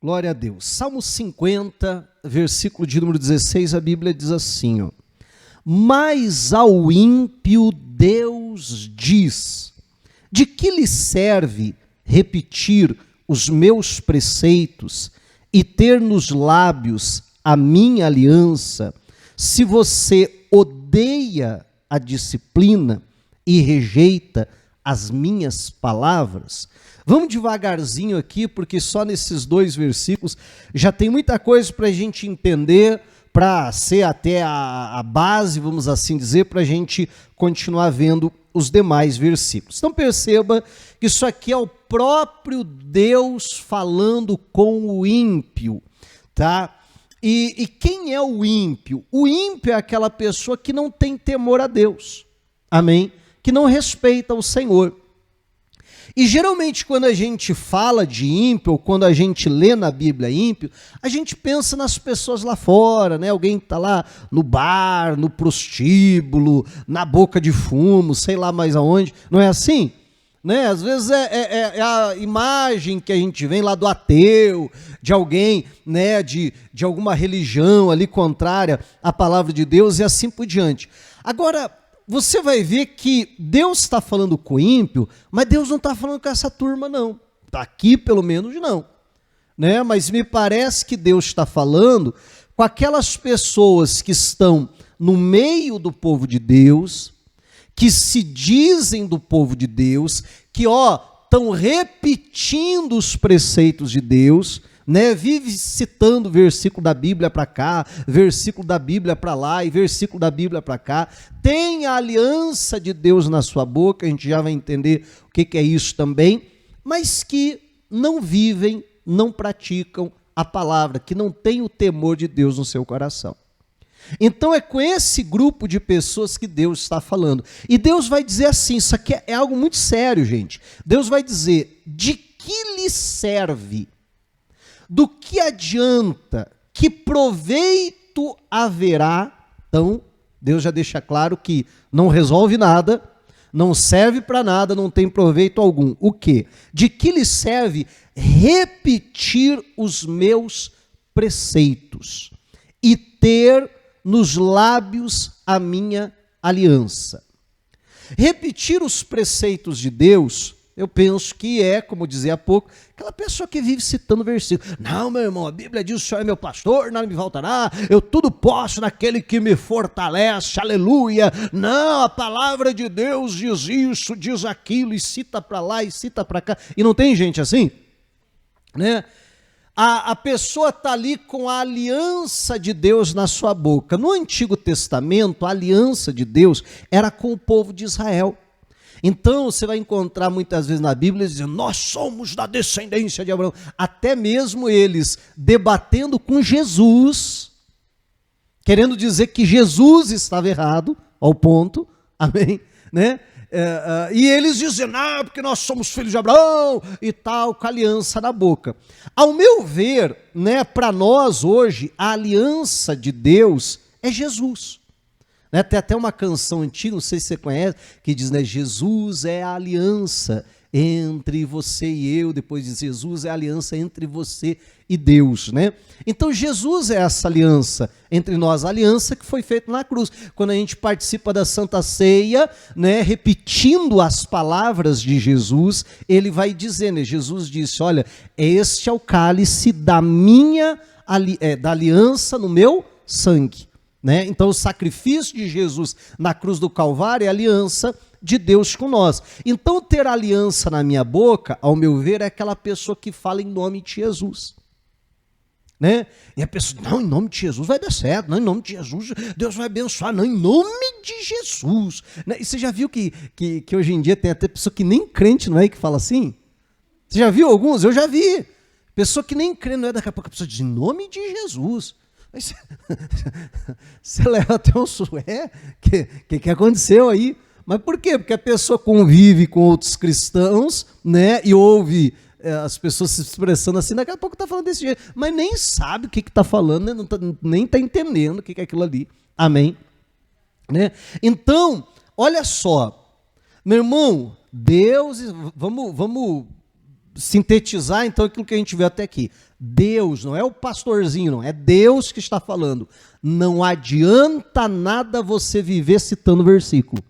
Glória a Deus. Salmo 50, versículo de número 16, a Bíblia diz assim, ó: mas ao ímpio Deus diz: de que lhe serve repetir os meus preceitos e ter nos lábios a minha aliança, se você odeia a disciplina e rejeita as minhas palavras? Vamos devagarzinho aqui, porque só nesses 2 versículos já tem muita coisa para a gente entender, para ser até a base, vamos assim dizer, para a gente continuar vendo os demais versículos. Então perceba que isso aqui é o próprio Deus falando com o ímpio, tá? E quem é o ímpio? O ímpio é aquela pessoa que não tem temor a Deus, amém? Que não respeita o Senhor. E geralmente quando a gente fala de ímpio, ou quando a gente lê na Bíblia ímpio, a gente pensa nas pessoas lá fora, né? Alguém que está lá no bar, no prostíbulo, na boca de fumo, sei lá mais aonde, não é assim? Né? Às vezes é a imagem que a gente vê lá do ateu, de alguém, né? de alguma religião ali contrária à palavra de Deus e assim por diante. Agora, você vai ver que Deus está falando com o ímpio, mas Deus não está falando com essa turma, não. Aqui, pelo menos, não. Né? Mas me parece que Deus está falando com aquelas pessoas que estão no meio do povo de Deus, que se dizem do povo de Deus, que estão repetindo os preceitos de Deus, né? Vive citando versículo da Bíblia para cá, versículo da Bíblia para lá e versículo da Bíblia para cá. Tem a aliança de Deus na sua boca, a gente já vai entender o que é isso também, mas que não vivem, não praticam a palavra, que não tem o temor de Deus no seu coração. Então é com esse grupo de pessoas que Deus está falando. E Deus vai dizer assim, isso aqui é algo muito sério, gente. Deus vai dizer: de que lhe serve? Do que adianta? Que proveito haverá? Então, Deus já deixa claro que não resolve nada, não serve para nada, não tem proveito algum. O quê? De que lhe serve repetir os meus preceitos e ter nos lábios a minha aliança? Repetir os preceitos de Deus, eu penso que é, como dizia há pouco, aquela pessoa que vive citando versículos. Não, meu irmão, a Bíblia diz: o Senhor é meu pastor, nada me faltará, eu tudo posso naquele que me fortalece, aleluia. Não, a palavra de Deus diz isso, diz aquilo, e cita para lá e cita para cá. E não tem gente assim? Né? A pessoa está ali com a aliança de Deus na sua boca. No Antigo Testamento, a aliança de Deus era com o povo de Israel. Então, você vai encontrar muitas vezes na Bíblia dizendo: nós somos da descendência de Abraão. Até mesmo eles debatendo com Jesus, querendo dizer que Jesus estava errado, ao ponto, amém? Né? E eles dizem: não, porque nós somos filhos de Abraão e tal, com a aliança na boca. Ao meu ver, né, para nós hoje, a aliança de Deus é Jesus. Né? Tem até uma canção antiga, não sei se você conhece, que diz, né, Jesus é a aliança entre você e eu. Depois diz: Jesus é a aliança entre você e Deus, né? Então Jesus é essa aliança entre nós, a aliança que foi feita na cruz. Quando a gente participa da Santa Ceia, né, repetindo as palavras de Jesus, ele vai dizer, né, Jesus disse: olha, este é o cálice da minha da aliança no meu sangue. Né? Então o sacrifício de Jesus na cruz do Calvário é a aliança de Deus com nós. Então ter aliança na minha boca, ao meu ver, é aquela pessoa que fala em nome de Jesus. Né? E a pessoa: não, em nome de Jesus vai dar certo, não, em nome de Jesus Deus vai abençoar, não, em nome de Jesus. Né? E você já viu que hoje em dia tem até pessoa que nem crente não é que fala assim? Você já viu alguns? Eu já vi. Pessoa que nem crente não é, daqui a pouco a pessoa diz: em nome de Jesus. Você leva até um sué, que aconteceu aí? Mas por quê? Porque a pessoa convive com outros cristãos, né, e ouve as pessoas se expressando assim, daqui a pouco está falando desse jeito, mas nem sabe o que está falando, né, nem está entendendo o que é aquilo ali, amém? Né? Então, olha só, meu irmão, Deus, vamos sintetizar, então, aquilo que a gente viu até aqui. Deus, não é o pastorzinho, não, é Deus que está falando. Não adianta nada você viver citando versículo.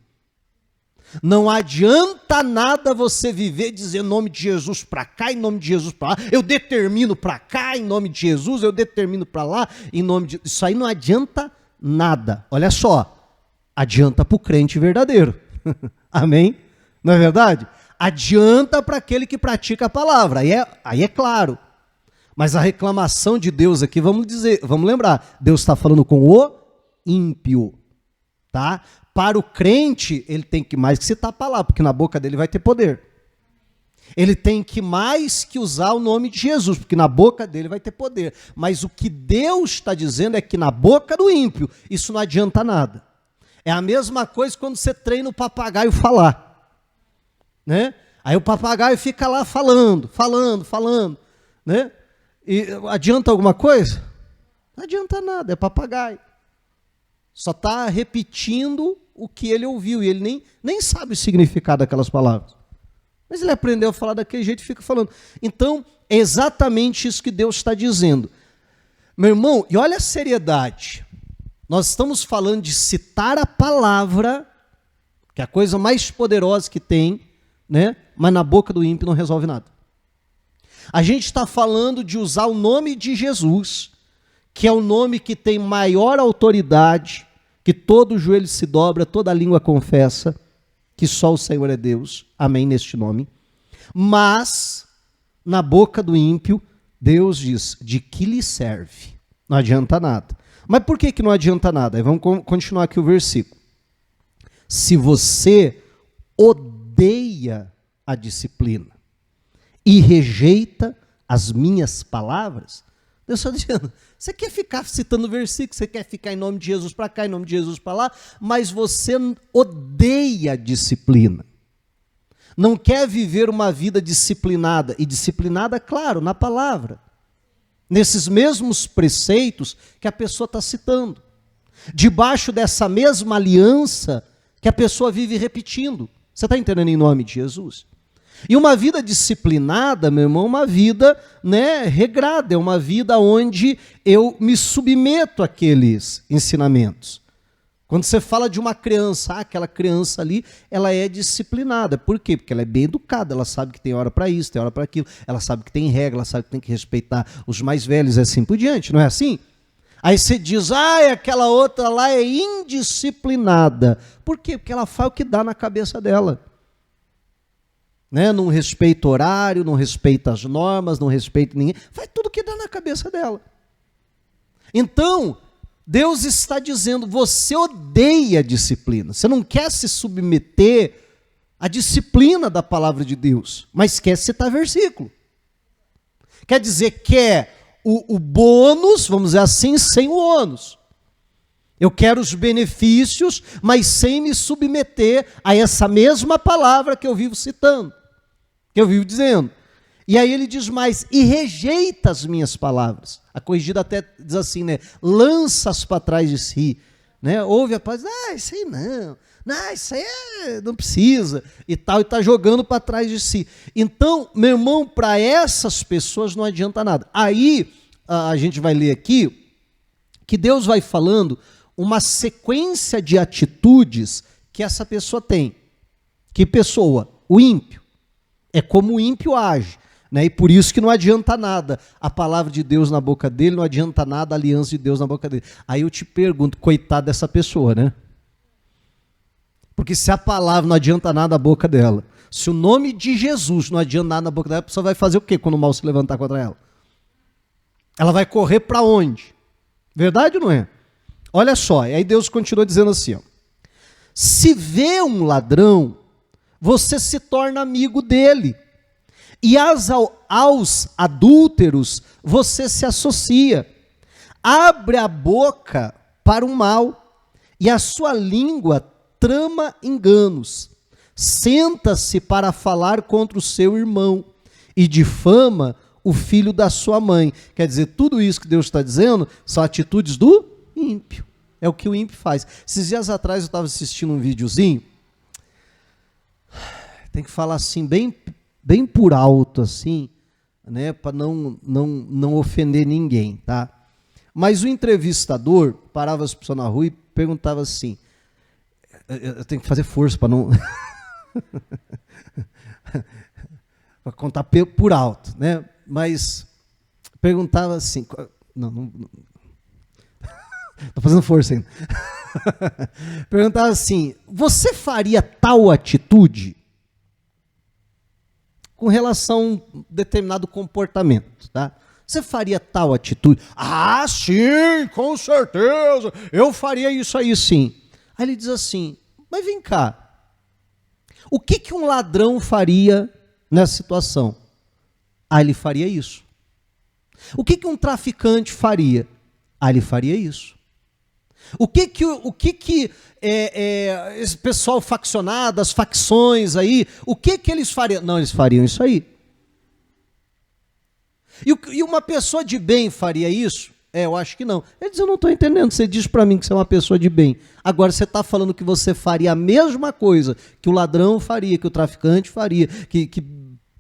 Não adianta nada você viver dizendo em nome de Jesus para cá, em nome de Jesus para lá. Eu determino para cá, em nome de Jesus, eu determino para lá, em nome de... Isso aí não adianta nada. Olha só, adianta para o crente verdadeiro. Amém? Não é verdade? Adianta para aquele que pratica a palavra. Aí é claro. Mas a reclamação de Deus aqui, vamos lembrar, Deus está falando com o ímpio, tá? Para o crente, ele tem que mais que citar a palavra, porque na boca dele vai ter poder. Ele tem que mais que usar o nome de Jesus, porque na boca dele vai ter poder. Mas o que Deus está dizendo é que na boca do ímpio, isso não adianta nada. É a mesma coisa quando você treina o papagaio falar, né? Aí o papagaio fica lá falando, né? E adianta alguma coisa? Não adianta nada, é papagaio. Só está repetindo o que ele ouviu, e ele nem sabe o significado daquelas palavras. Mas ele aprendeu a falar daquele jeito e fica falando. Então, é exatamente isso que Deus está dizendo. Meu irmão, e olha a seriedade. Nós estamos falando de citar a palavra, que é a coisa mais poderosa que tem, né? Mas na boca do ímpio não resolve nada. A gente está falando de usar o nome de Jesus, que é o nome que tem maior autoridade, que todo joelho se dobra, toda língua confessa, que só o Senhor é Deus, amém, neste nome. Mas, na boca do ímpio, Deus diz, de que lhe serve? Não adianta nada. Mas por que não adianta nada? Aí vamos continuar aqui o versículo. Se você odeia a disciplina e rejeita as minhas palavras, Deus está dizendo, você quer ficar citando versículos, você quer ficar em nome de Jesus para cá, em nome de Jesus para lá, mas você odeia a disciplina. Não quer viver uma vida disciplinada, e disciplinada, claro, na palavra. Nesses mesmos preceitos que a pessoa está citando. Debaixo dessa mesma aliança que a pessoa vive repetindo. Você está entendendo em nome de Jesus? E uma vida disciplinada, meu irmão, uma vida, né, regrada, é uma vida onde eu me submeto àqueles ensinamentos. Quando você fala de uma criança, aquela criança ali, ela é disciplinada. Por quê? Porque ela é bem educada, ela sabe que tem hora para isso, tem hora para aquilo, ela sabe que tem regra, ela sabe que tem que respeitar os mais velhos e assim por diante, não é assim? Aí você diz, aquela outra lá é indisciplinada. Por quê? Porque ela faz o que dá na cabeça dela. Né? Não respeita horário, não respeita as normas, não respeita ninguém, faz tudo o que dá na cabeça dela. Então, Deus está dizendo, você odeia a disciplina, você não quer se submeter à disciplina da palavra de Deus, mas quer citar versículo. Quer dizer, quer o bônus, vamos dizer assim, sem o ônus. Eu quero os benefícios, mas sem me submeter a essa mesma palavra que eu vivo citando, que eu vivo dizendo. E aí ele diz mais, e rejeita as minhas palavras. A corrigida até diz assim, né? Lança-as para trás de si. Né? Ouve a paz, isso aí não, isso aí não precisa, e tal, e está jogando para trás de si. Então, meu irmão, para essas pessoas não adianta nada. Aí, a gente vai ler aqui, que Deus vai falando uma sequência de atitudes que essa pessoa tem. Que pessoa? O ímpio. É como o ímpio age. Né? E por isso que não adianta nada a palavra de Deus na boca dele, não adianta nada a aliança de Deus na boca dele. Aí eu te pergunto, coitado dessa pessoa, né? Porque se a palavra não adianta nada na boca dela, se o nome de Jesus não adianta nada na boca dela, a pessoa vai fazer o quê quando o mal se levantar contra ela? Ela vai correr para onde? Verdade ou não é? Olha só, e aí Deus continua dizendo assim, ó, se vê um ladrão, você se torna amigo dele. E aos adúlteros você se associa. Abre a boca para o mal, e a sua língua trama enganos. Senta-se para falar contra o seu irmão, e difama o filho da sua mãe. Quer dizer, tudo isso que Deus está dizendo são atitudes do ímpio. É o que o ímpio faz. Esses dias atrás eu estava assistindo um videozinho, tem que falar assim, bem bem por alto, assim, né, para não ofender ninguém, tá? Mas o entrevistador parava as pessoas na rua e perguntava assim, eu tenho que fazer força para não... para contar por alto, né? Mas perguntava assim... Não tô fazendo força ainda. Perguntava assim, você faria tal atitude com relação a um determinado comportamento, tá? Você faria tal atitude? Ah, sim, com certeza, eu faria isso aí sim. Aí ele diz assim, mas vem cá, o que um ladrão faria nessa situação? Ah, ele faria isso. O que um traficante faria? Ah, ele faria isso. O que esse pessoal faccionado, as facções aí, o que eles fariam? Não, eles fariam isso aí. E uma pessoa de bem faria isso? Eu acho que não. Ele diz, eu não estou entendendo, você diz para mim que você é uma pessoa de bem. Agora você está falando que você faria a mesma coisa que o ladrão faria, que o traficante faria, que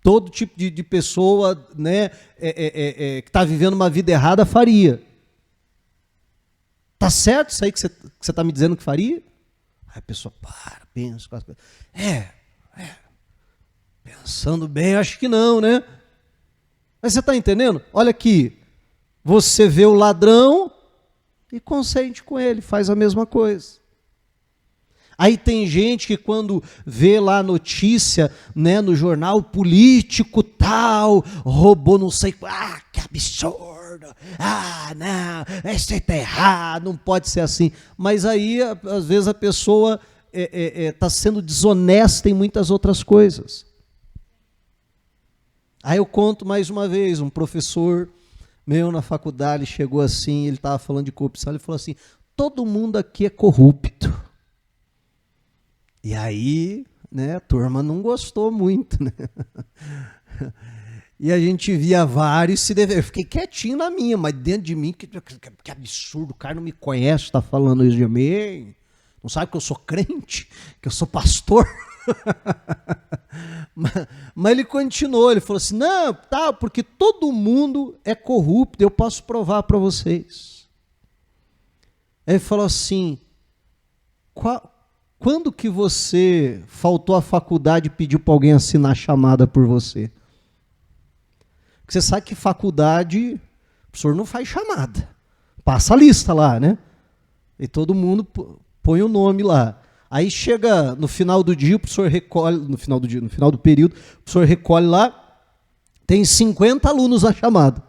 todo tipo de pessoa, né, que está vivendo uma vida errada faria. Tá certo isso aí que você está me dizendo que faria? Aí a pessoa pensa. Pensando bem, acho que não, né? Mas você está entendendo? Olha aqui, você vê o ladrão e consente com ele, faz a mesma coisa. Aí tem gente que quando vê lá a notícia, né, no jornal, político tal, roubou não sei, que absurdo, não, isso está errado, não pode ser assim. Mas aí, às vezes, a pessoa está sendo desonesta em muitas outras coisas. Aí eu conto mais uma vez, um professor meu na faculdade chegou assim, ele estava falando de corrupção, ele falou assim, todo mundo aqui é corrupto. E aí, né, a turma não gostou muito, né? E a gente via vários se defender. Eu fiquei quietinho na minha, mas dentro de mim, que absurdo, o cara não me conhece, está falando isso de mim. Não sabe que eu sou crente, que eu sou pastor. Mas ele continuou, ele falou assim, não, tá, porque todo mundo é corrupto, eu posso provar para vocês. Aí ele falou assim, quando que você faltou à faculdade e pediu para alguém assinar a chamada por você? Porque você sabe que faculdade, o professor não faz chamada. Passa a lista lá, né? E todo mundo põe o nome lá. Aí chega no final do dia, o professor recolhe, no final do período, o professor recolhe lá, tem 50 alunos na chamada.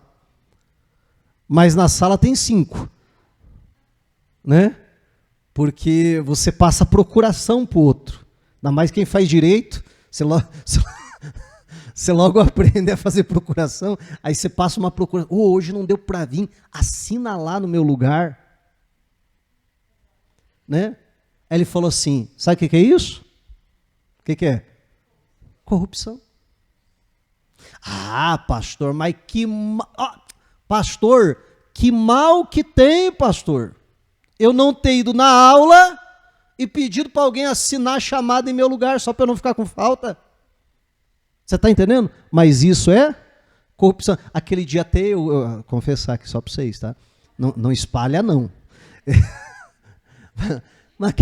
Mas na sala tem 5. Né? Porque você passa procuração para o outro. Ainda mais quem faz direito, você logo aprende a fazer procuração, aí você passa uma procuração. Hoje não deu para vir, assina lá no meu lugar. Né? Aí ele falou assim, sabe o que é isso? O que é? Corrupção. Ah, pastor, mas pastor, que mal que tem, pastor. Eu não ter ido na aula e pedido para alguém assinar a chamada em meu lugar, só para eu não ficar com falta. Você está entendendo? Mas isso é corrupção. Aquele dia até eu confessar aqui só para vocês, tá? Não espalha, não. Mas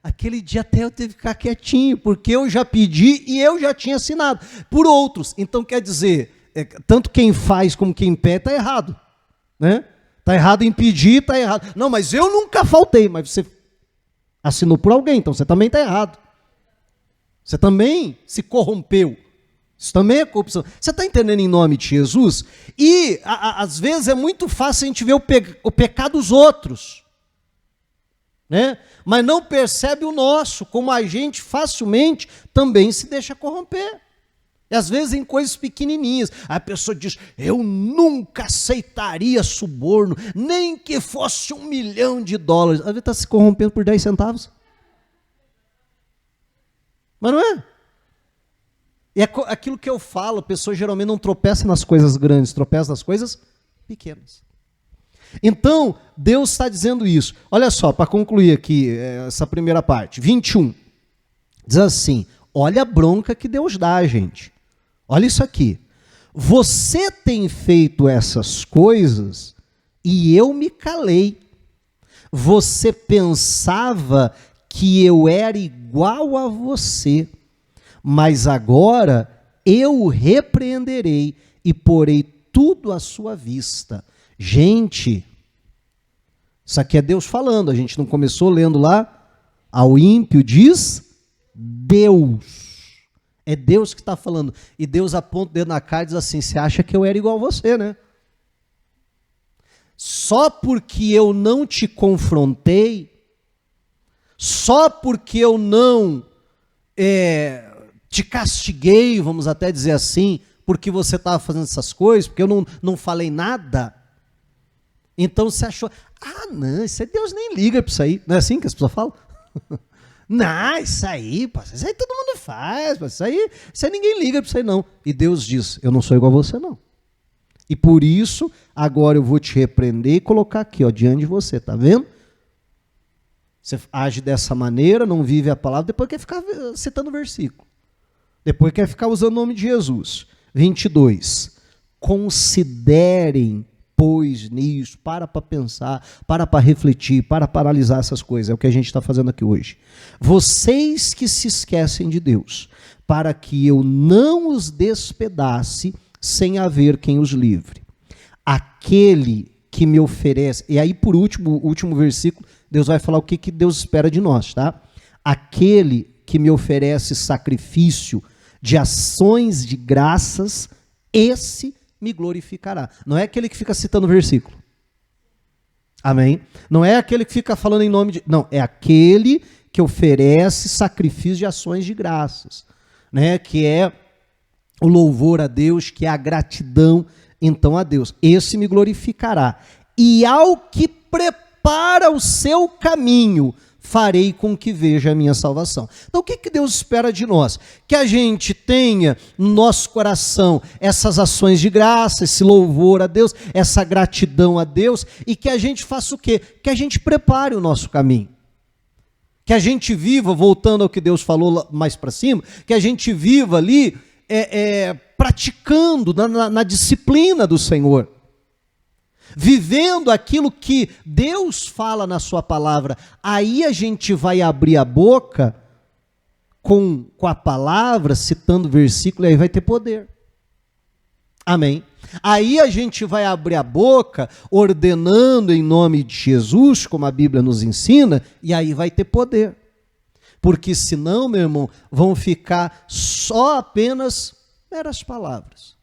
aquele dia até eu teve que ficar quietinho, porque eu já pedi e eu já tinha assinado por outros. Então, quer dizer, tanto quem faz como quem pede está errado. Né? Está errado em pedir, está errado. Não, mas eu nunca faltei, mas você assinou por alguém, então você também está errado. Você também se corrompeu. Isso também é corrupção. Você está entendendo em nome de Jesus? E, às vezes, é muito fácil a gente ver o pecado dos outros. Né? Mas não percebe o nosso, como a gente facilmente também se deixa corromper. E às vezes em coisas pequenininhas, a pessoa diz, eu nunca aceitaria suborno, nem que fosse $1 milhão. Às vezes está se corrompendo por 10 centavos. Mas não é? E é aquilo que eu falo, a pessoa geralmente não tropeça nas coisas grandes, tropeça nas coisas pequenas. Então, Deus está dizendo isso. Olha só, para concluir aqui essa primeira parte, 21. Diz assim, olha a bronca que Deus dá, gente. Olha isso aqui. Você tem feito essas coisas e eu me calei. Você pensava que eu era igual a você, mas agora eu o repreenderei e porei tudo à sua vista. Gente, isso aqui é Deus falando, a gente não começou lendo lá? Ao ímpio diz Deus. É Deus que está falando. E Deus aponta o dedo na cara e diz assim, você acha que eu era igual a você, né? Só porque eu não te confrontei, só porque eu não te castiguei, vamos até dizer assim, porque você estava fazendo essas coisas, porque eu não falei nada, então você achou, não, isso aí Deus nem liga para isso aí. Não é assim que as pessoas falam? Não, isso aí todo mundo faz, isso aí ninguém liga para isso aí não. E Deus diz, eu não sou igual a você não. E por isso, agora eu vou te repreender e colocar aqui, ó, diante de você, tá vendo? Você age dessa maneira, não vive a palavra, depois quer ficar citando o versículo. Depois quer ficar usando o nome de Jesus. 22. Considerem, pois, nisso, para pensar, para refletir, para analisar essas coisas. É o que a gente está fazendo aqui hoje. Vocês que se esquecem de Deus, para que eu não os despedace sem haver quem os livre. Aquele que me oferece... E aí, por último, o último versículo, Deus vai falar o que Deus espera de nós, tá? Aquele que me oferece sacrifício de ações de graças, esse me glorificará. Não é aquele que fica citando o versículo. Amém? Não é aquele que fica falando em nome de... Não, é aquele que oferece sacrifício de ações de graças, né? Que é o louvor a Deus, que é a gratidão, então, a Deus. Esse me glorificará. E ao que prepara o seu caminho, farei com que veja a minha salvação. Então, o que Deus espera de nós? Que a gente tenha no nosso coração essas ações de graça, esse louvor a Deus, essa gratidão a Deus, e que a gente faça o quê? Que a gente prepare o nosso caminho. Que a gente viva, voltando ao que Deus falou mais para cima, que a gente viva ali praticando na disciplina do Senhor. Vivendo aquilo que Deus fala na sua palavra. Aí a gente vai abrir a boca com a palavra, citando o versículo, e aí vai ter poder. Amém? Aí a gente vai abrir a boca, ordenando em nome de Jesus, como a Bíblia nos ensina, e aí vai ter poder. Porque senão, meu irmão, vão ficar só apenas meras palavras.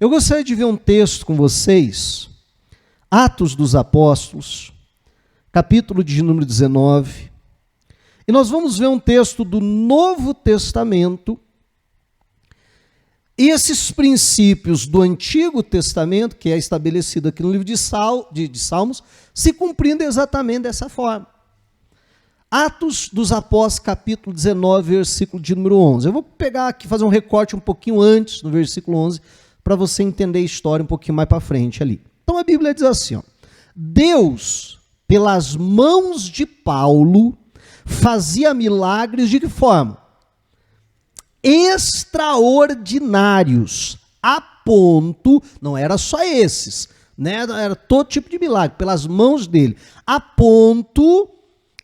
Eu gostaria de ver um texto com vocês, Atos dos Apóstolos, capítulo de número 19, e nós vamos ver um texto do Novo Testamento, e esses princípios do Antigo Testamento, que é estabelecido aqui no livro de Salmos, se cumprindo exatamente dessa forma. Atos dos Apóstolos, capítulo 19, versículo de número 11. Eu vou pegar aqui, fazer um recorte um pouquinho antes, no versículo 11, para você entender a história um pouquinho mais para frente ali. Então a Bíblia diz assim, ó, Deus, pelas mãos de Paulo, fazia milagres de que forma? Extraordinários, a ponto, não era só esses, né? Era todo tipo de milagre, pelas mãos dele, a ponto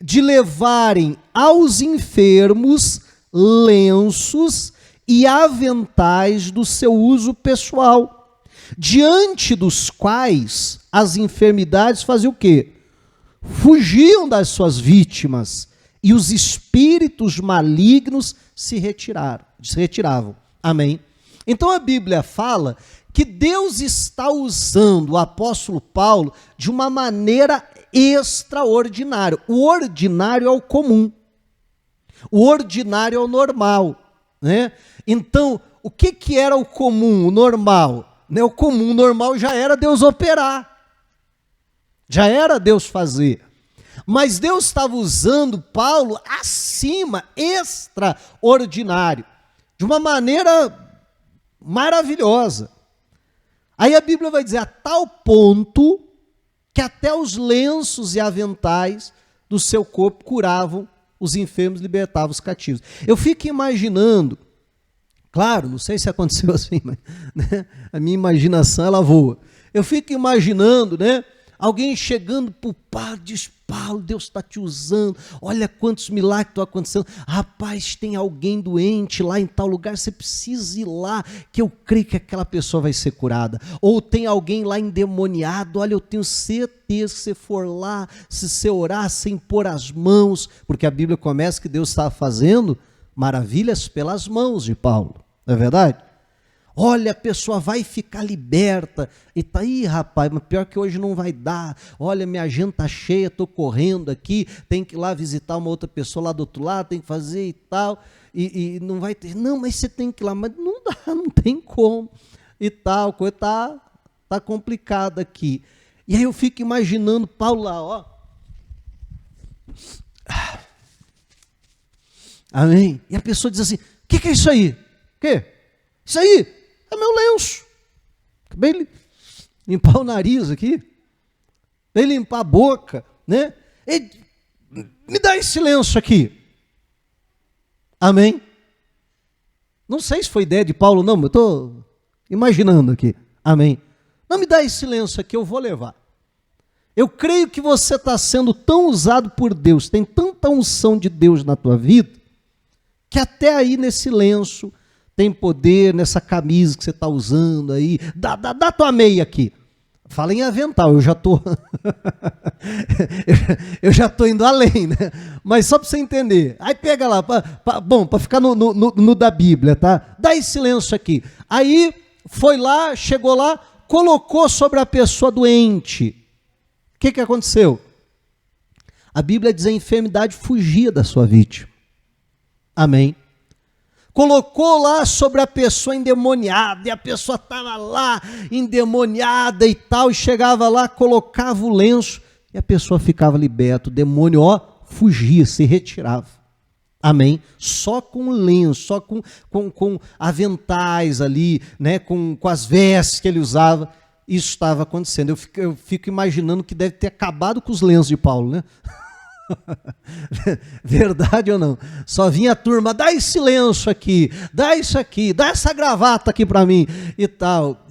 de levarem aos enfermos lenços e aventais do seu uso pessoal, diante dos quais as enfermidades faziam o quê? Fugiam das suas vítimas e os espíritos malignos se retiravam. Amém? Então a Bíblia fala que Deus está usando o apóstolo Paulo de uma maneira extraordinária. O ordinário é o comum. O ordinário é o normal, né? Então, o que era o comum, o normal? Né? O comum, o normal já era Deus operar. Já era Deus fazer. Mas Deus estava usando Paulo acima, extraordinário, de uma maneira maravilhosa. Aí a Bíblia vai dizer, a tal ponto que até os lenços e aventais do seu corpo curavam os enfermos, libertavam os cativos. Eu fico imaginando Claro, não sei se aconteceu assim, mas né, a minha imaginação ela voa. Eu fico imaginando, né, alguém chegando para o padre, diz: Paulo, Deus está te usando, olha quantos milagres estão acontecendo. Rapaz, tem alguém doente lá em tal lugar, você precisa ir lá, que eu creio que aquela pessoa vai ser curada. Ou tem alguém lá endemoniado, olha, eu tenho certeza que se você for lá, se você orar sem pôr as mãos, porque a Bíblia começa que Deus estava fazendo maravilhas pelas mãos de Paulo, não é verdade? Olha, a pessoa vai ficar liberta. E tá aí, rapaz, mas pior que hoje não vai dar. Olha, minha agenda está cheia, estou correndo aqui, tem que ir lá visitar uma outra pessoa lá do outro lado, tem que fazer e tal. E não vai ter. Não, mas você tem que ir lá. Mas não dá, não tem como. E tal, coisa tá complicada aqui. E aí eu fico imaginando Paulo lá, ó. Amém? E a pessoa diz assim: o que é isso aí? O quê? Isso aí é meu lenço. Acabei de limpar o nariz aqui. Acabei de limpar a boca, né? E me dá esse lenço aqui. Amém? Não sei se foi ideia de Paulo, não, mas eu estou imaginando aqui. Amém? Não, me dá esse lenço aqui, eu vou levar. Eu creio que você está sendo tão usado por Deus, tem tanta unção de Deus na tua vida, que até aí nesse lenço tem poder, nessa camisa que você está usando aí. Dá tua meia aqui. Fala em avental, eu já estou eu já estou indo além, né? Mas só para você entender. Aí pega lá, para ficar no da Bíblia, tá? Dá esse lenço aqui. Aí foi lá, chegou lá, colocou sobre a pessoa doente. O que aconteceu? A Bíblia diz: a enfermidade fugia da sua vítima. Amém? Colocou lá sobre a pessoa endemoniada, e a pessoa estava lá endemoniada e tal, e chegava lá, colocava o lenço, e a pessoa ficava liberta, o demônio, ó, fugia, se retirava. Amém? Só com lenço, só com aventais ali, né, com as vestes que ele usava, isso estava acontecendo. Eu fico imaginando que deve ter acabado com os lenços de Paulo, né? Verdade ou não? Só vinha a turma: dá esse lenço aqui, dá isso aqui, dá essa gravata aqui para mim e tal,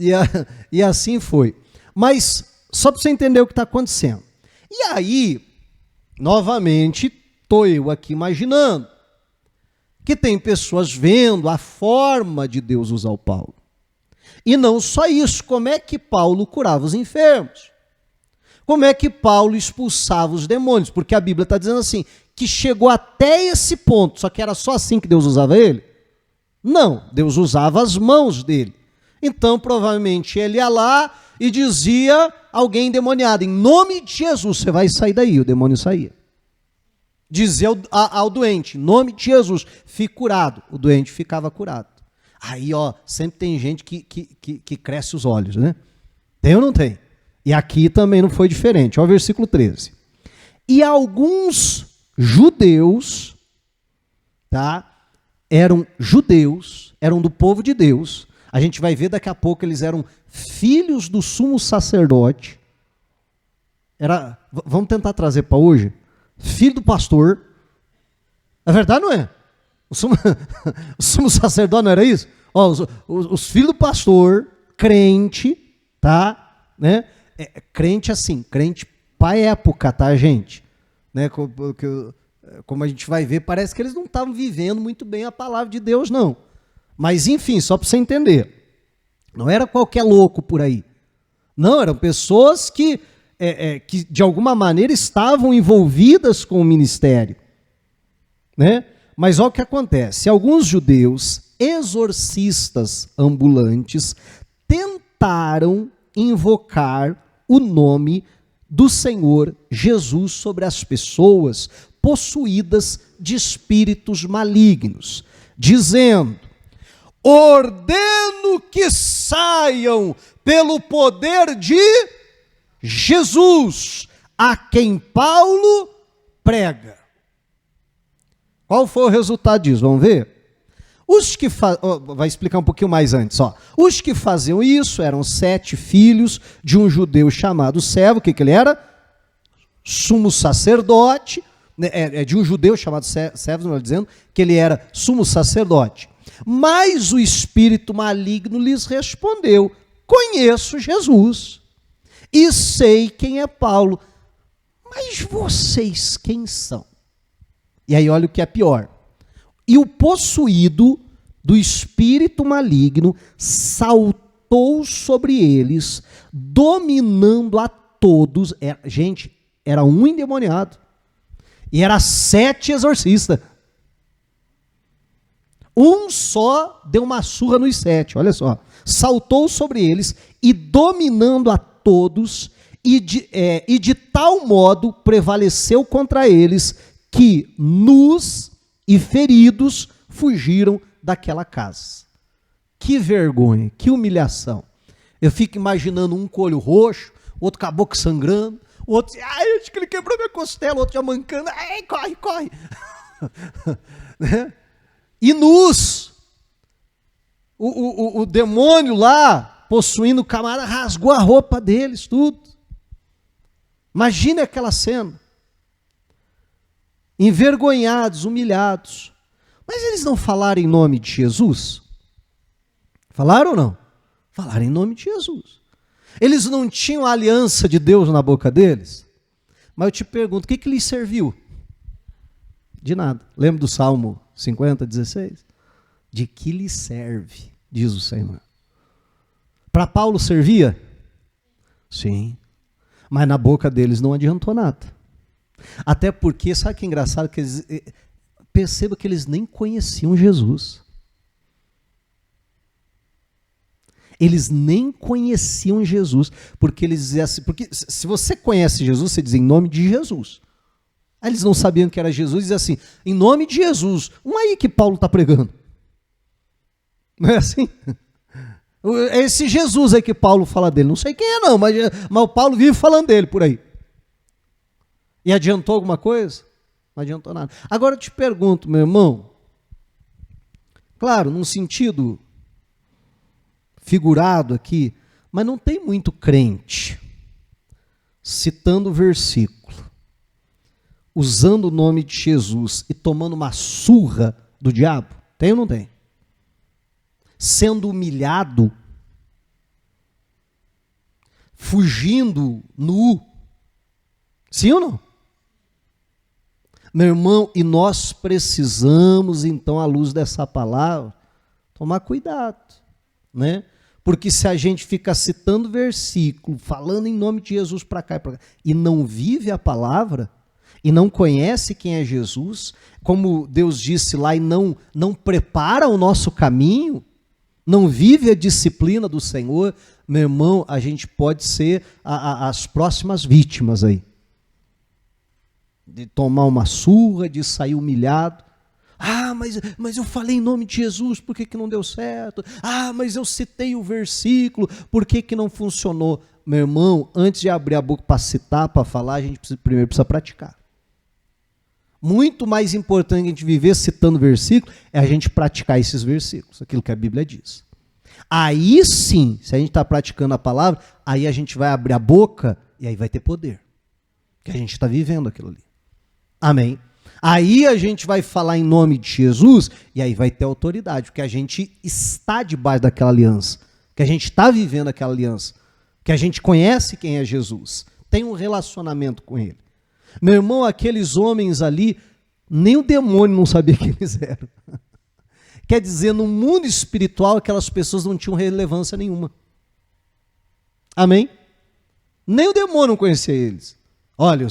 e assim foi. Mas só para você entender o que está acontecendo. E aí, novamente, estou eu aqui imaginando que tem pessoas vendo a forma de Deus usar o Paulo. E não só isso, como é que Paulo curava os enfermos? Como é que Paulo expulsava os demônios? Porque a Bíblia está dizendo assim, que chegou até esse ponto, só que era só assim que Deus usava ele? Não, Deus usava as mãos dele. Então, provavelmente, ele ia lá e dizia a alguém endemoniado: em nome de Jesus, você vai sair daí. O demônio saía. Dizia ao doente: em nome de Jesus, fique curado. O doente ficava curado. Aí, ó, sempre tem gente que cresce os olhos, né? Tem ou não tem? E aqui também não foi diferente. Olha o versículo 13. E alguns judeus, tá? Eram judeus, eram do povo de Deus. A gente vai ver daqui a pouco, eles eram filhos do sumo sacerdote. Vamos tentar trazer para hoje. Filho do pastor. É verdade, não é? O sumo sacerdote não era isso? Ó, os filhos do pastor, crente, tá? Né? Crente assim, crente para época, tá, gente? Né? Como a gente vai ver, parece que eles não estavam vivendo muito bem a palavra de Deus, não. Mas, enfim, só para você entender. Não era qualquer louco por aí. Não, eram pessoas que de alguma maneira estavam envolvidas com o ministério. Né? Mas olha o que acontece. Alguns judeus, exorcistas ambulantes, tentaram invocar o nome do Senhor Jesus sobre as pessoas possuídas de espíritos malignos, dizendo: ordeno que saiam pelo poder de Jesus, a quem Paulo prega. Qual foi o resultado disso? Vamos ver? Vai explicar um pouquinho mais antes. Ó. Os que faziam isso eram 7 filhos de um judeu chamado Servo. O que ele era? Sumo sacerdote. De um judeu chamado Servo, não dizendo que ele era sumo sacerdote. Mas o espírito maligno lhes respondeu: conheço Jesus e sei quem é Paulo, mas vocês quem são? E aí olha o que é pior. E o possuído do espírito maligno saltou sobre eles, dominando a todos. Gente, era um endemoniado e era 7 exorcistas. Um só deu uma surra nos 7, olha só. Saltou sobre eles e dominando a todos, e de tal modo prevaleceu contra eles, que nus e feridos fugiram daquela casa. Que vergonha, que humilhação. Eu fico imaginando um com olho roxo, outro com a boca sangrando, o outro, ai, acho que ele quebrou minha costela, o outro já mancando, ai, corre, corre. Né? E nus, o demônio lá, possuindo o camarada, rasgou a roupa deles, tudo. Imagine aquela cena. Envergonhados, humilhados. Mas eles não falaram em nome de Jesus? Falaram ou não? Falaram em nome de Jesus. Eles não tinham a aliança de Deus na boca deles? Mas eu te pergunto, o que lhes serviu? De nada. Lembra do Salmo 50, 16? De que lhe serve, diz o Senhor. Para Paulo servia? Sim. Mas na boca deles não adiantou nada. Até porque, sabe que é engraçado? Que perceba que eles nem conheciam Jesus. Eles nem conheciam Jesus. Porque eles diziam assim, porque se você conhece Jesus, você diz em nome de Jesus. Aí eles não sabiam que era Jesus, e diziam assim, em nome de Jesus. Um aí que Paulo está pregando. Não é assim? Esse Jesus aí que Paulo fala dele. Não sei quem é não, mas o Paulo vive falando dele por aí. E adiantou alguma coisa? Não adiantou nada. Agora eu te pergunto, meu irmão, claro, num sentido figurado aqui, mas não tem muito crente citando o versículo, usando o nome de Jesus e tomando uma surra do diabo? Tem ou não tem? Sendo humilhado, fugindo nu. Sim ou não? Meu irmão, e nós precisamos, então, à luz dessa palavra, tomar cuidado, né? Porque se a gente fica citando versículo, falando em nome de Jesus para cá e para cá, e não vive a palavra, e não conhece quem é Jesus, como Deus disse lá, e não prepara o nosso caminho, não vive a disciplina do Senhor, meu irmão, a gente pode ser as próximas vítimas aí. De tomar uma surra, de sair humilhado. Ah, mas eu falei em nome de Jesus, por que não deu certo? Ah, mas eu citei o versículo, por que não funcionou? Meu irmão, antes de abrir a boca para citar, para falar, a gente primeiro precisa praticar. Muito mais importante que a gente viver citando versículo é a gente praticar esses versículos, aquilo que a Bíblia diz. Aí sim, se a gente está praticando a palavra, aí a gente vai abrir a boca e aí vai ter poder. Porque a gente está vivendo aquilo ali. Amém? Aí a gente vai falar em nome de Jesus e aí vai ter autoridade, porque a gente está debaixo daquela aliança, que a gente está vivendo aquela aliança, que a gente conhece quem é Jesus, tem um relacionamento com ele. Meu irmão, aqueles homens ali, nem o demônio não sabia quem eles eram. Quer dizer, no mundo espiritual, aquelas pessoas não tinham relevância nenhuma. Amém? Nem o demônio não conhecia eles. Olha,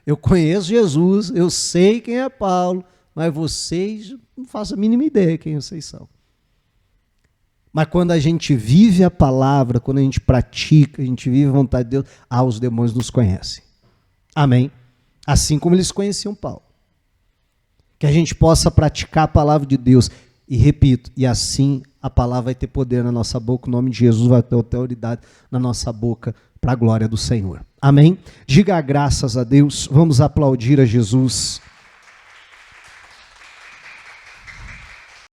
eu conheço Jesus, eu sei quem é Paulo, mas vocês não fazem a mínima ideia quem vocês são. Mas quando a gente vive a palavra, quando a gente pratica, a gente vive a vontade de Deus, os demônios nos conhecem. Amém? Assim como eles conheciam Paulo. Que a gente possa praticar a palavra de Deus. E repito, e assim a palavra vai ter poder na nossa boca, o nome de Jesus vai ter autoridade na nossa boca, para a glória do Senhor. Amém? Diga graças a Deus, vamos aplaudir a Jesus.